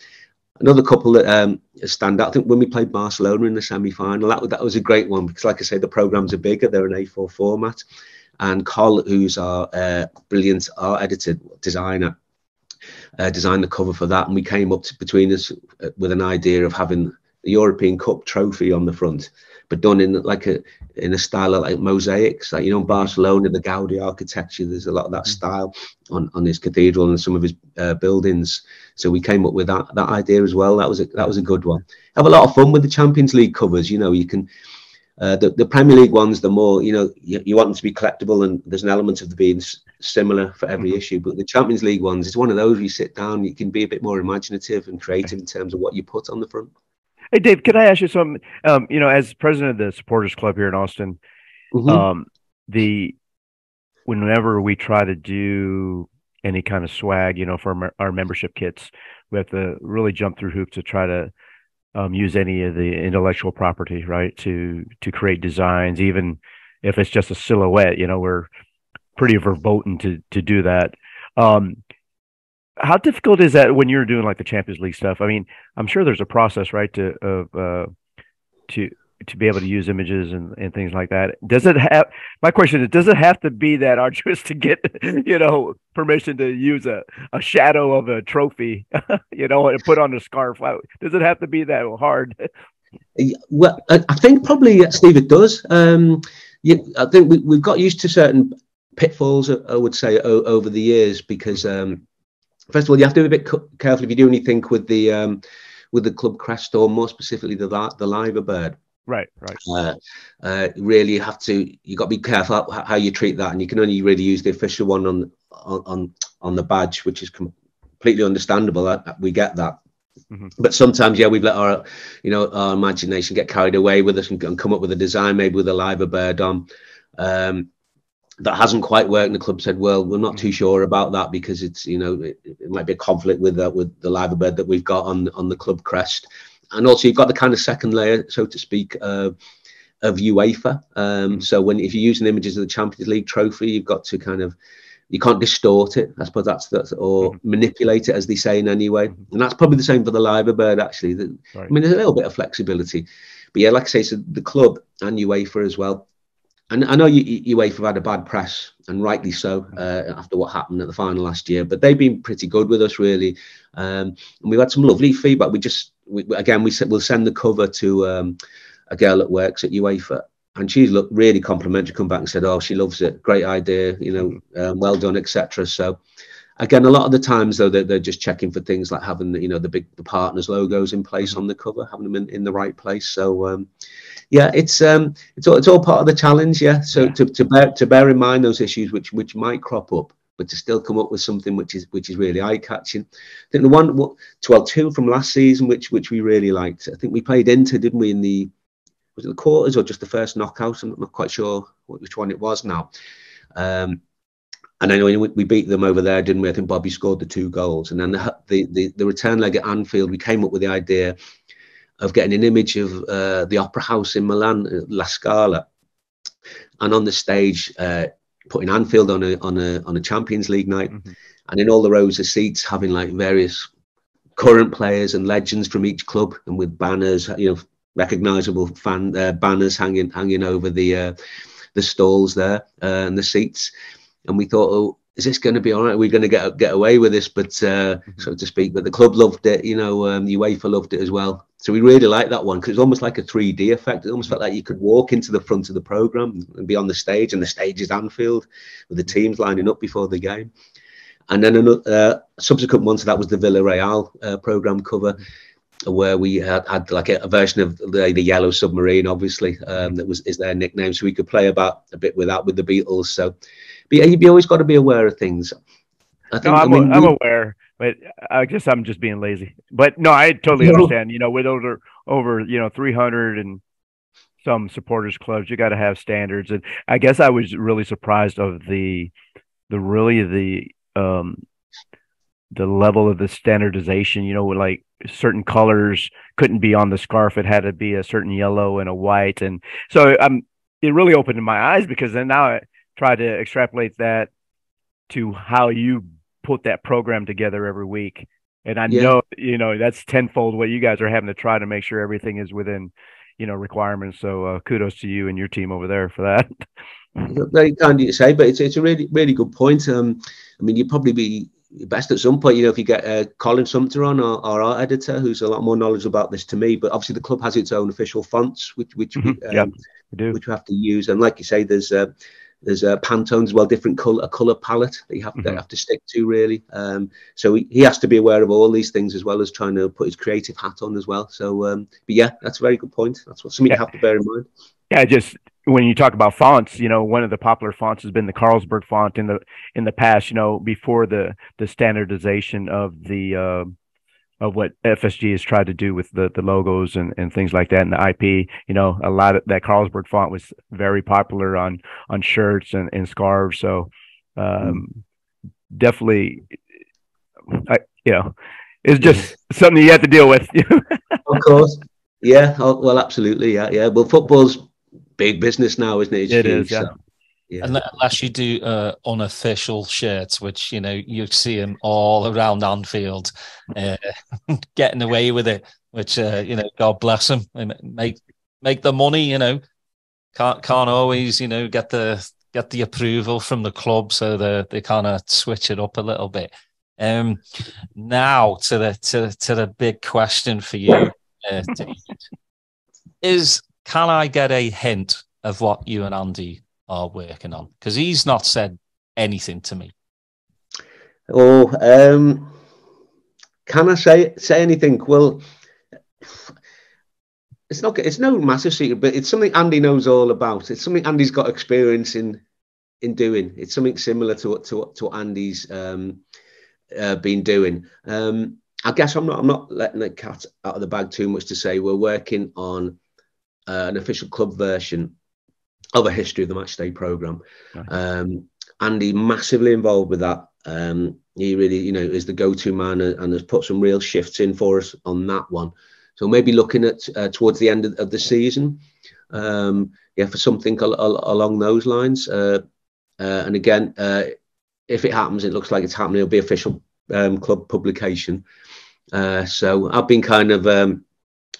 another couple that stand out, I think when we played Barcelona in the semi-final, that was a great one, because like I say, the programs are bigger, they're an A4 format, and Carl, who's our brilliant art editor, designer, designed the cover for that, and we came up between us with an idea of having the European Cup trophy on the front, but done in a style of like mosaics, like, you know, Barcelona, the Gaudi architecture. There's a lot of that style on his cathedral and some of his buildings. So we came up with that idea as well. That was a good one. Have a lot of fun with the Champions League covers. You know, you can the Premier League ones, the more, you know, you want them to be collectible, and there's an element of being similar for every issue. But the Champions League ones, it's one of those where you sit down, you can be a bit more imaginative and creative in terms of what you put on the front. Hey, Dave, can I ask you something? You know, as president of the supporters club here in Austin, whenever we try to do any kind of swag, you know, for our membership kits, we have to really jump through hoops to try to use any of the intellectual property, right, to create designs, even if it's just a silhouette. You know, we're pretty verboten to do that. How difficult is that when you're doing like the Champions League stuff? I mean, I'm sure there's a process, right, to be able to use images and things like that. My question is, does it have to be that arduous to get, you know, permission to use a shadow of a trophy, you know, and put on a scarf? Does it have to be that hard? Well, I think probably, Steve, it does. I think we've got used to certain pitfalls, I would say, over the years, because first of all, you have to be a bit careful if you do anything with the club crest, or more specifically the Liver bird. Right. Really, you got to be careful how you treat that, and you can only really use the official one on the badge, which is completely understandable. We get that. Mm-hmm. But sometimes, yeah, we've let our imagination get carried away with us and come up with a design, maybe with a Liver bird on. That hasn't quite worked, and the club said, well, we're not too sure about that, because it's, you know, it might be a conflict with the Liver bird that we've got on the club crest. And also, you've got the kind of second layer, so to speak, of UEFA. So if you're using images of the Champions League trophy, you've got to you can't distort it, I suppose or manipulate it, as they say in any way. And that's probably the same for the Liver bird, actually. Right. I mean, there's a little bit of flexibility. But yeah, like I say, so the club and UEFA as well. And I know UEFA had a bad press, and rightly so, after what happened at the final last year. But they've been pretty good with us, really. And we've had some lovely feedback. We'll send the cover to a girl that works at UEFA, and she's looked really complimentary. Come back and said, "Oh, she loves it. Great idea. You know, well done, etc." So, again, a lot of the times though, they're just checking for things like having the partners logos in place on the cover, having them in the right place. So. Yeah, it's all part of the challenge. Yeah, so to bear in mind those issues which might crop up, but to still come up with something which is really eye catching. I think the one, well, two from last season, which we really liked. I think we played Inter, didn't we? Was it the quarters or just the first knockout? I'm not quite sure which one it was now. And then we beat them over there, didn't we? I think Bobby scored the 2 goals, and then the return leg at Anfield, we came up with the idea of getting an image of the Opera House in Milan, La Scala, and on the stage, putting Anfield on a Champions League night, and in all the rows of seats having like various current players and legends from each club, and with banners, recognisable fan banners hanging over the stalls there and the seats. And we thought, oh, is this going to be all right? We're going to get away with this, but so to speak. But the club loved it, UEFA loved it as well. So we really liked that one because it's almost like a 3D effect. It almost felt like you could walk into the front of the programme and be on the stage, and the stage is Anfield with the teams lining up before the game. And then another subsequent one to that was the Villarreal programme cover, where we had like a version of the Yellow Submarine, obviously, that is their nickname. So we could play about a bit with that with the Beatles. So, but yeah, you've always got to be aware of things. I'm aware, but I guess I'm just being lazy. But no, I totally understand. With over 300 and some supporters clubs, you got to have standards. And I guess I was really surprised of the level of the standardization. Like certain colors couldn't be on the scarf; it had to be a certain yellow and a white. And so it really opened my eyes, because then now I try to extrapolate that to how you put that program together every week. And I know, that's tenfold what you guys are having to try to make sure everything is within, requirements. So kudos to you and your team over there for that. Very kind of you to say, but it's a really, really good point. I mean, you'd probably be best at some point, if you get Colin Sumter on, our editor, who's a lot more knowledgeable about this to me. But obviously the club has its own official fonts, which we do, which we have to use. And like you say, there's Pantones as well, different color palette that you have to stick to, really. So he has to be aware of all these things, as well as trying to put his creative hat on as well. So, but yeah, that's a very good point. That's something you have to bear in mind. Yeah, just when you talk about fonts, one of the popular fonts has been the Carlsberg font in the past. Before the standardization of of what FSG has tried to do with the logos and things like that, and the IP. A lot of that Carlsberg font was very popular on shirts and scarves. So definitely, it's just something you have to deal with. Of course. Yeah. Oh, well, absolutely. Yeah. Well, football's big business now, isn't it? It is. Yeah. So, yeah. Unless you do unofficial shirts, which you see them all around Anfield, getting away with it. Which God bless them, make the money. Can't always get the approval from the club, so they kind of switch it up a little bit. Now to the big question for you, David, can I get a hint of what you and Andy are working on? Because he's not said anything to me. Can I say anything? Well, it's no massive secret, but it's something Andy knows all about. It's something Andy's got experience in doing. It's something similar to what Andy's been doing. I guess I'm not letting the cat out of the bag too much to say we're working on an official club version of a History of the Matchday programme. Andy massively involved with that. He really, is the go-to man and has put some real shifts in for us on that one. So maybe looking at towards the end of the season, for something along those lines. And again, if it happens, it looks like it's happening. It'll be official club publication. So I've been kind of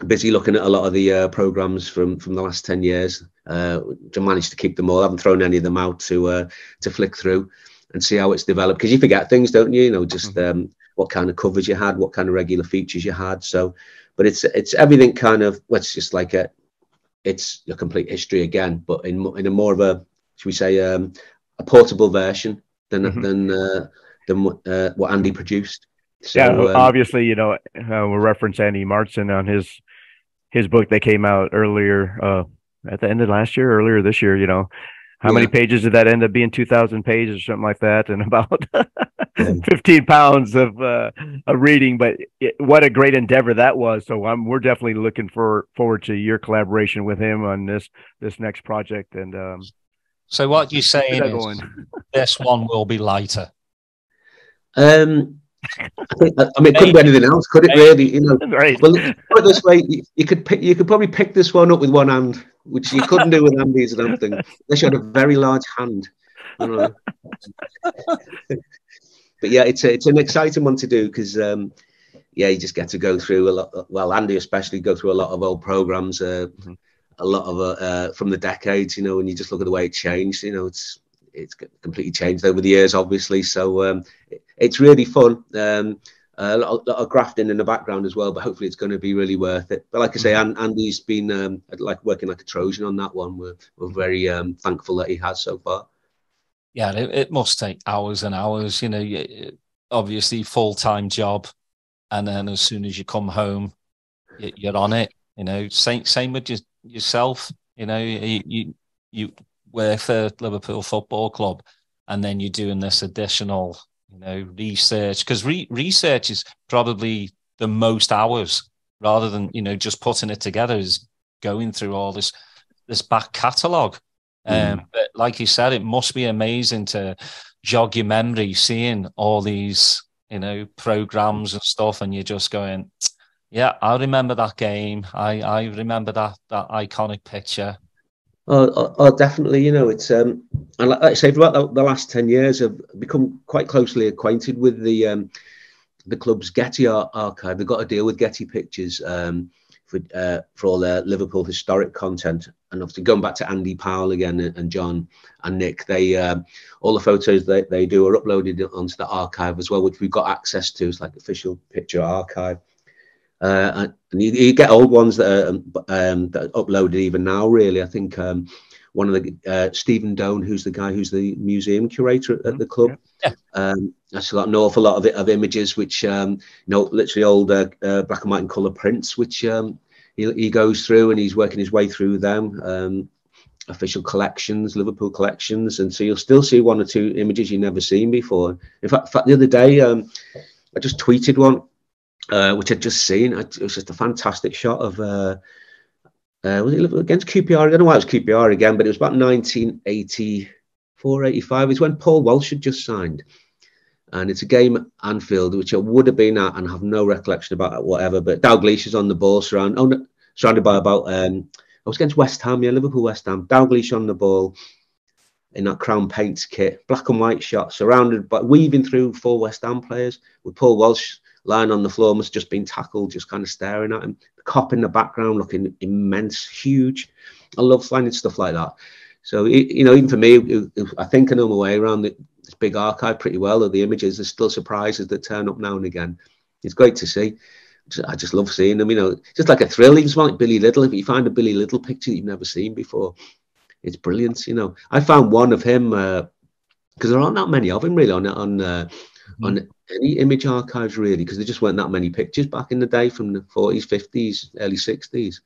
busy looking at a lot of the programmes from the last 10 years. I managed to keep them all. I haven't thrown any of them out to flick through and see how it's developed, because you forget things, don't you? Just what kind of covers you had, what kind of regular features you had. So, but it's everything kind of. It's just like it's a complete history again, but in a more of a, should we say, a portable version than what Andy produced. So, obviously, we'll reference Andy Martson on his book that came out earlier at the end of last year, earlier this year. How many pages did that end up being? 2,000 pages or something like that, and about 15 pounds of reading. But what a great endeavor that was. So we're definitely looking forward to your collaboration with him on this next project. And so what you're saying is this one will be lighter. I mean, it couldn't be anything else, could it? Really, you know. Right. Well, put it this way, you could probably pick this one up with one hand, which you couldn't do with Andy's. I don't think, unless you had a very large hand. I don't know. But yeah, it's an exciting one to do because you just get to go through a lot. Well, Andy especially go through a lot of old programs, a lot of from the decades, you know, and you just look at the way it changed. You know, it's completely changed over the years, obviously. So it's really fun. A lot of grafting in the background as well, but hopefully it's going to be really worth it. But like I say, Andy's been like working like a Trojan on that one. We're very thankful that he has so far. Yeah, it must take hours and hours. You know, obviously full-time job, and then as soon as you come home, you're on it. You know, same with yourself. You know, you work for Liverpool Football Club, and then you're doing this additional, you know, research, because research is probably the most hours, rather than, you know, just putting it together, is going through all this back catalogue. But like you said, it must be amazing to jog your memory, seeing all these, you know, programs and stuff, and you're just going, yeah, I remember that game. I remember that iconic picture. Oh, definitely. You know, it's and like I say, throughout the last 10 years, I've become quite closely acquainted with the club's Getty archive. They've got a deal with Getty Pictures for all their Liverpool historic content. And obviously going back to Andy Powell again and John and Nick, they all the photos they do are uploaded onto the archive as well, which we've got access to. It's like official picture archive. And you get old ones that are uploaded even now, really. I think one of the Stephen Doan, who's the museum curator at the club. Yeah. That's got an awful lot of images, which you know, literally old black and white and colour prints, which he goes through, and he's working his way through them. Official collections, Liverpool collections, and so you'll still see one or two images you've never seen before. In fact the other day I just tweeted one. Which I'd just seen. It was just a fantastic shot of was it against QPR? I don't know why it was QPR again, but it was about 1984, 85. It's when Paul Walsh had just signed, and it's a game at Anfield, which I would have been at and have no recollection about it, whatever. But Dalglish is on the ball, surrounded by about I was against West Ham, Liverpool West Ham. Dalglish on the ball in that Crown Paints kit, black and white shot, surrounded by weaving through 4 West Ham players with Paul Walsh lying on the floor, must have just been tackled, just kind of staring at him. The cop in the background looking immense, huge. I love finding stuff like that. So, you know, even for me, I think I know my way around this big archive pretty well of the images. There's still surprises that turn up now and again. It's great to see. I just love seeing them, you know, just like a thrill. Even like Billy Little, if you find a Billy Little picture that you've never seen before, it's brilliant, you know. I found one of him, because there aren't that many of him really on any image archives, really, because there just weren't that many pictures back in the day from the 40s, 50s, early 60s.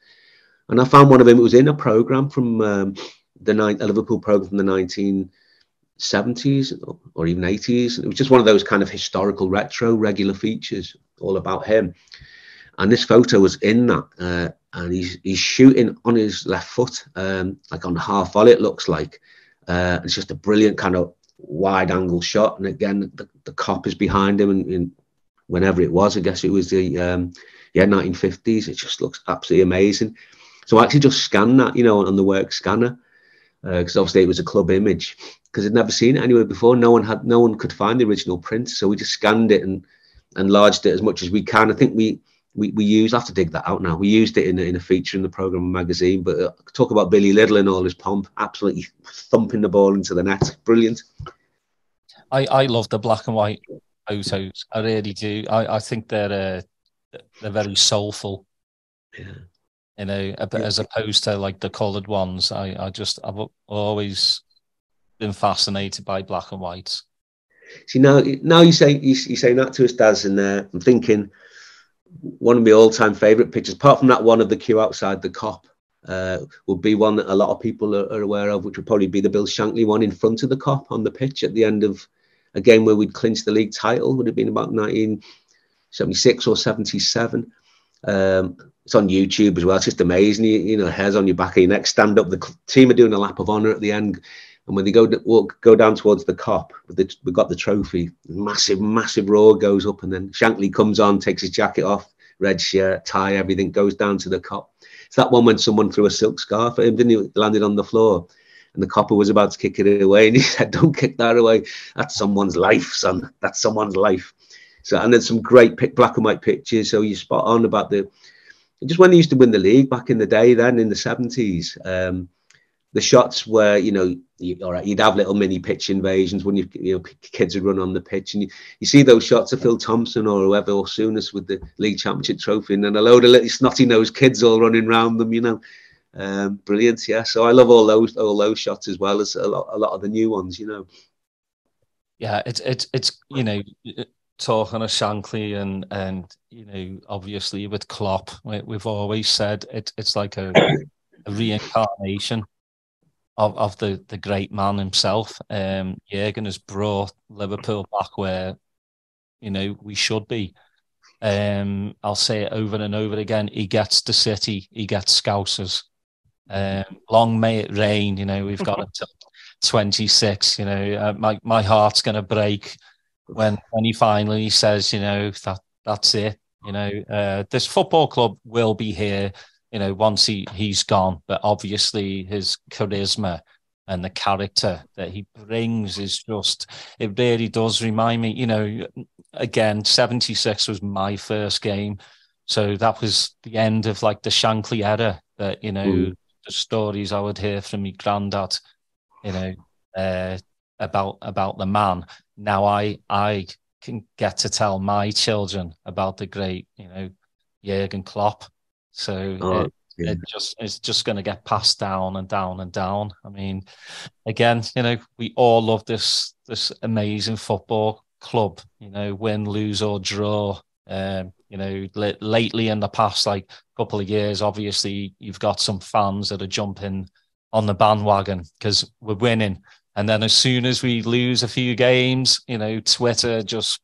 And I found one of him. It was in a program from a Liverpool program from the 1970s or even 80s. It was just one of those kind of historical retro regular features, all about him. And this photo was in that, and he's shooting on his left foot, like on the half volley, it looks like. It's just a brilliant kind of wide angle shot, and again the cop is behind him, and whenever it was, I guess it was the 1950s. It just looks absolutely amazing. So I actually just scanned that, you know, on the work scanner, because obviously it was a club image, because I'd never seen it anywhere before. No one could find the original print, so we just scanned it and enlarged it as much as we can. I think we used, I have to dig that out now. We used it in a feature in the programme magazine, but talk about Billy Little in all his pomp, absolutely thumping the ball into the net. Brilliant. I love the black and white photos. I really do. I think they're very soulful. Yeah. You know, as opposed to like the coloured ones. I've always been fascinated by black and whites. See, now you say that to us, Daz, and I'm thinking one of my all-time favourite pictures, apart from that one of the queue outside the cop, would be one that a lot of people are aware of, which would probably be the Bill Shankly one in front of the Kop on the pitch at the end of a game where we'd clinched the league title. Would have been about 1976 or 77. It's on YouTube as well. It's just amazing. You know, hairs on your back of your neck, stand up. The team are doing a lap of honour at the end. And when they go down towards the Kop, we've got the trophy. Massive roar goes up, and then Shankly comes on, takes his jacket off, red shirt, tie, everything, goes down to the Kop. It's that one when someone threw a silk scarf at him, didn't he? Landed on the floor, and the copper was about to kick it away, and he said, "Don't kick that away. That's someone's life, son. That's someone's life." So, and then some great black and white pictures. So you're spot on about just when they used to win the league back in the day, then in the 70s. The shots where, you know, you'd have little mini pitch invasions when kids would run on the pitch, and you see those shots of Phil Thompson or whoever, or Souness with the league championship trophy, and then a load of little snotty-nosed kids all running around them, you know. Brilliant, yeah. So I love all those shots as well as a lot of the new ones, you know. Yeah, it's you know, talking of Shankly and you know, obviously with Klopp, we've always said it's like a reincarnation of the great man himself. Jurgen has brought Liverpool back where, you know, we should be. I'll say it over and over again. He gets the city, he gets Scousers. Long may it rain. You know, we've got until 26. You know, my heart's gonna break when he finally says, you know, that's it. You know, this football club will be here, you know, once he's gone. But obviously his charisma and the character that he brings is just, it really does remind me, you know, again, 76 was my first game. So that was the end of like the Shankly era that, you know, the stories I would hear from my granddad, you know, about the man. Now I can get to tell my children about the great, you know, Jurgen Klopp. So it's just going to get passed down and down and down. I mean, again, you know, we all love this amazing football club. You know, win, lose or draw. You know, lately in the past like couple of years, obviously you've got some fans that are jumping on the bandwagon because we're winning, and then as soon as we lose a few games, you know, Twitter just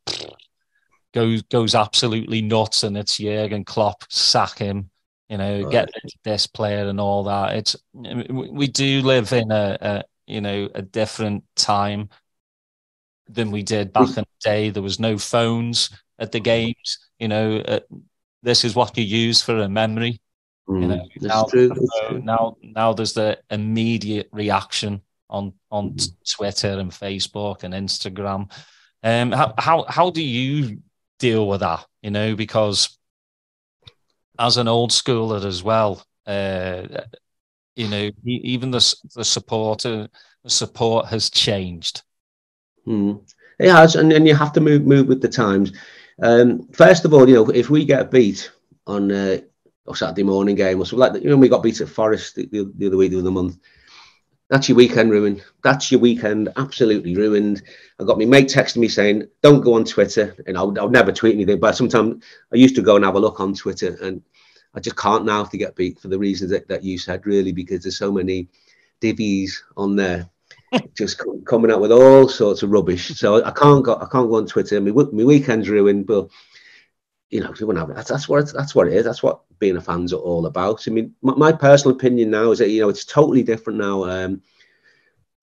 goes absolutely nuts, and it's Jurgen Klopp, sack him, you know, get this player and all that. We do live in a you know, a different time than we did back in the day. There was no phones at the games, you know. This is what you use for a memory. You know, now there's the immediate reaction on Twitter and Facebook and Instagram. How do you deal with that? You know, because as an old schooler as well, you know, even the support has changed. It has, and you have to move with the times. First of all, you know, if we get beat on a Saturday morning game or something like that, you know, we got beat at Forest the other week, the other month. That's your weekend ruined. That's your weekend absolutely ruined. I got my mate texting me saying, "Don't go on Twitter." And I would never tweet anything, but sometimes I used to go and have a look on Twitter, and I just can't now if they get beat for the reasons that you said, really, because there's so many divvies on there just coming out with all sorts of rubbish. So I can't go on Twitter. My weekend's ruined, but you know, that's what it is. That's what being a fan's all about. I mean, my personal opinion now is that, you know, it's totally different now.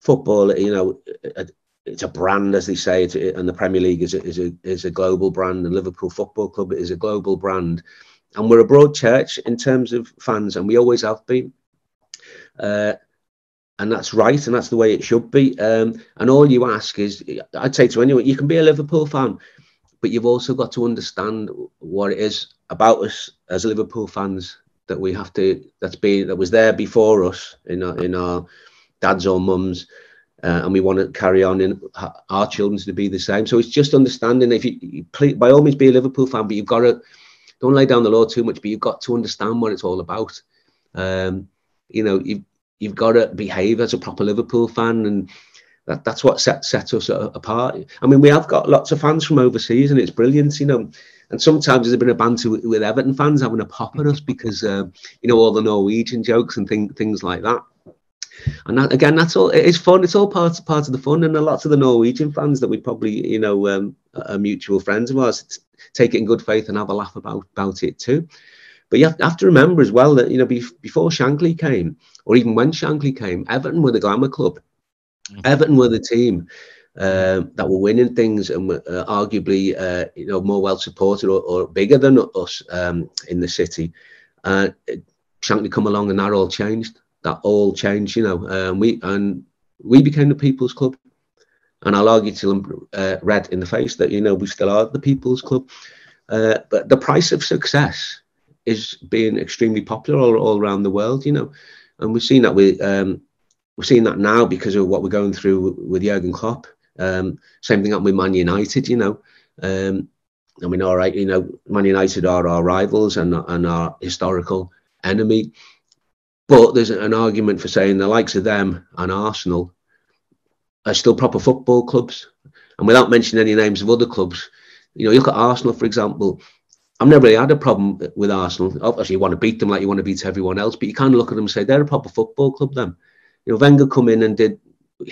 Football, you know, it's a brand, as they say, and the Premier League is a global brand, and Liverpool Football Club is a global brand, and we're a broad church in terms of fans, and we always have been. And that's right, and that's the way it should be. And all you ask is, I'd say to anyone, you can be a Liverpool fan, but you've also got to understand what it is about us as Liverpool fans that we have to, that was there before us in our dads or mums, and we want to carry on in our children to be the same. So it's just understanding. If you by all means be a Liverpool fan, but you've got to, don't lay down the law too much, but you've got to understand what it's all about. You know, you've got to behave as a proper Liverpool fan, and that's what set us apart. I mean, we have got lots of fans from overseas, and it's brilliant, you know. And sometimes there's been a banter with Everton fans having a pop at us because, you know, all the Norwegian jokes and things like that. And that, again, that's all. It's fun. It's all part of the fun. And a lot of the Norwegian fans that we probably, you know, are mutual friends of ours, take it in good faith and have a laugh about it too. But you have to remember as well that, you know, before Shankly came, or even when Shankly came, Everton were the glamour club. Everton were the team that were winning things and were arguably, you know, more well supported or bigger than us in the city. Shankly come along and that all changed. That all changed, you know. We became the people's club, and I'll argue till I'm red in the face that, you know, we still are the people's club. But the price of success is being extremely popular all around the world, you know, and we've seen that we're seeing that now because of what we're going through with Jurgen Klopp. Same thing happened with Man United, you know. I mean, all right, you know, Man United are our rivals and our historical enemy. But there's an argument for saying the likes of them and Arsenal are still proper football clubs. And without mentioning any names of other clubs, you know, you look at Arsenal, for example. I've never really had a problem with Arsenal. Obviously, you want to beat them like you want to beat everyone else, but you kind of look at them and say they're a proper football club then. You know, Wenger come in and did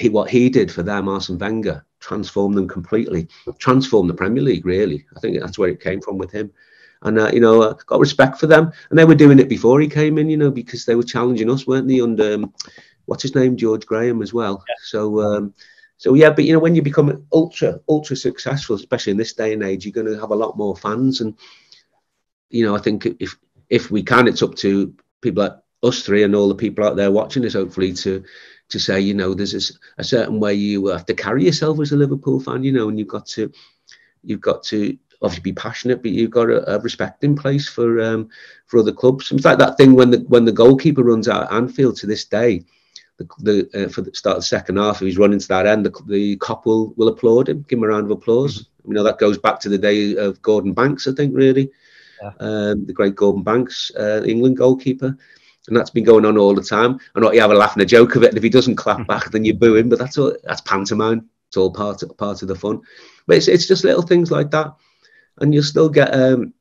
what he did for them, Arsene Wenger, transformed them completely, transformed the Premier League, really. I think that's where it came from with him. And, you know, got respect for them. And they were doing it before he came in, you know, because they were challenging us, weren't they, under, what's his name, George Graham as well. Yeah. So, yeah, but, you know, when you become ultra successful, especially in this day and age, you're going to have a lot more fans. And, you know, I think if we can, it's up to people like us three and all the people out there watching this, hopefully, to say, you know, there's a certain way you have to carry yourself as a Liverpool fan, you know, and you've got to obviously be passionate, but you've got to have respect in place for other clubs. It's like that thing when the goalkeeper runs out at Anfield to this day, for the start of the second half, if he's running to that end, the cop will applaud him, give him a round of applause. Mm-hmm. You know, that goes back to the day of Gordon Banks, I think, really. Yeah. The great Gordon Banks, England goalkeeper. And that's been going on all the time. I know you have a laugh and a joke of it, and if he doesn't clap back, then you boo him. But that's pantomime. It's all part of the fun. But it's just little things like that. And you'll still get, you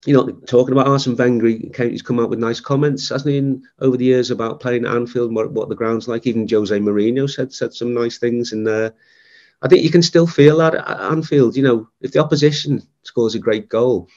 know, talking about Arsene Wenger, he's come out with nice comments, hasn't he, over the years about playing at Anfield, what the ground's like. Even Jose Mourinho said some nice things. And I think you can still feel that at Anfield. You know, if the opposition scores a great goal,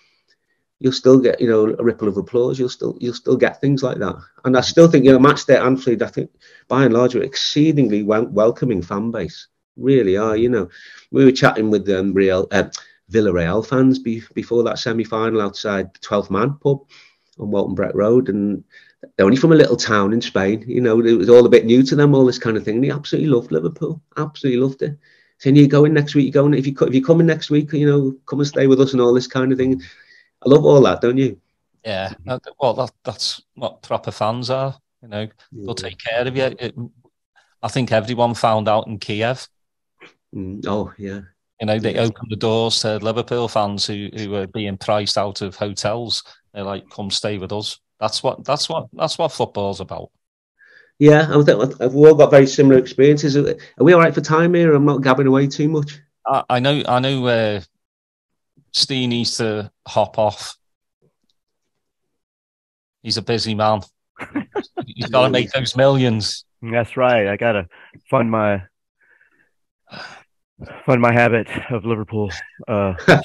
you'll still get, you know, a ripple of applause. You'll still get things like that. And I still think, you know, Matchday at Anfield, I think, by and large, are exceedingly welcoming fan base. Really are, you know. We were chatting with Villarreal fans before that semi-final outside the 12th Man pub on Walton Brett Road, and they're only from a little town in Spain. You know, it was all a bit new to them, all this kind of thing. And they absolutely loved Liverpool, absolutely loved it. Saying, you going next week, if you're coming next week, you know, come and stay with us and all this kind of thing. I love all that, don't you? Yeah, well, that's what proper fans are. You know, they'll take care of you. I think everyone found out in Kiev. Oh yeah. You know, they opened the doors to Liverpool fans who were being priced out of hotels. They're like, "Come stay with us." That's what football's about. Yeah, I think we've all got very similar experiences. Are we all right for time here? I'm not gabbing away too much. I know. Steve needs to hop off. He's a busy man. He's got to make those millions. That's right. I gotta fund my habit of Liverpool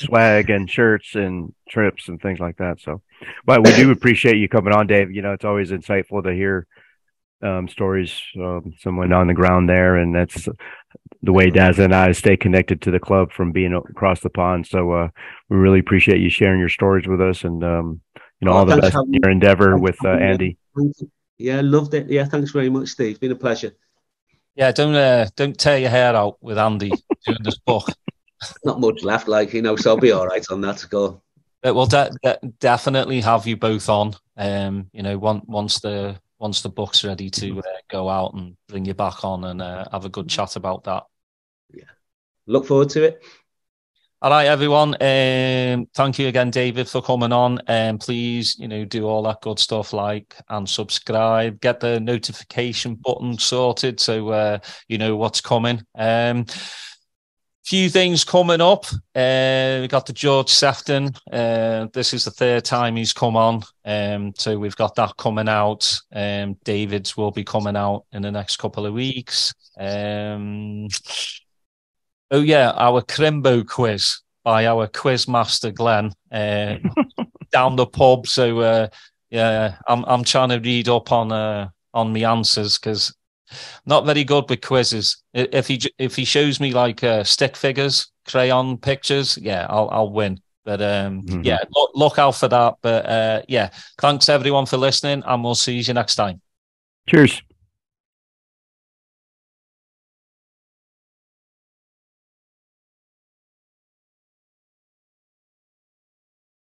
swag and shirts and trips and things like that. So, but we do appreciate you coming on, Dave. You know, it's always insightful to hear stories someone on the ground there, and that's the way Daz and I stay connected to the club from being across the pond. So we really appreciate you sharing your stories with us, and you know, all the best in your endeavor with Andy. Yeah, loved it. Yeah, thanks very much, Steve. It's been a pleasure. Yeah, don't tear your hair out with Andy doing this book. Not much left, like, you know, so I'll be all right on that score. We'll definitely have you both on. You know, once the book's ready to go out, and bring you back on and have a good chat about that. Yeah, look forward to it. All right, everyone. Thank you again, David, for coming on. Please, do all that good stuff, like and subscribe. Get the notification button sorted so you know what's coming. Few things coming up. We got the George Sefton. This is the third time he's come on. So we've got that coming out. David's will be coming out in the next couple of weeks. Oh yeah, our Crimbo quiz by our quiz master Glenn down the pub. So yeah, I'm trying to read up on my answers because not very good with quizzes. If he shows me like stick figures, crayon pictures, yeah, I'll win. But yeah, look out for that. But yeah, thanks everyone for listening, and we'll see you next time. Cheers.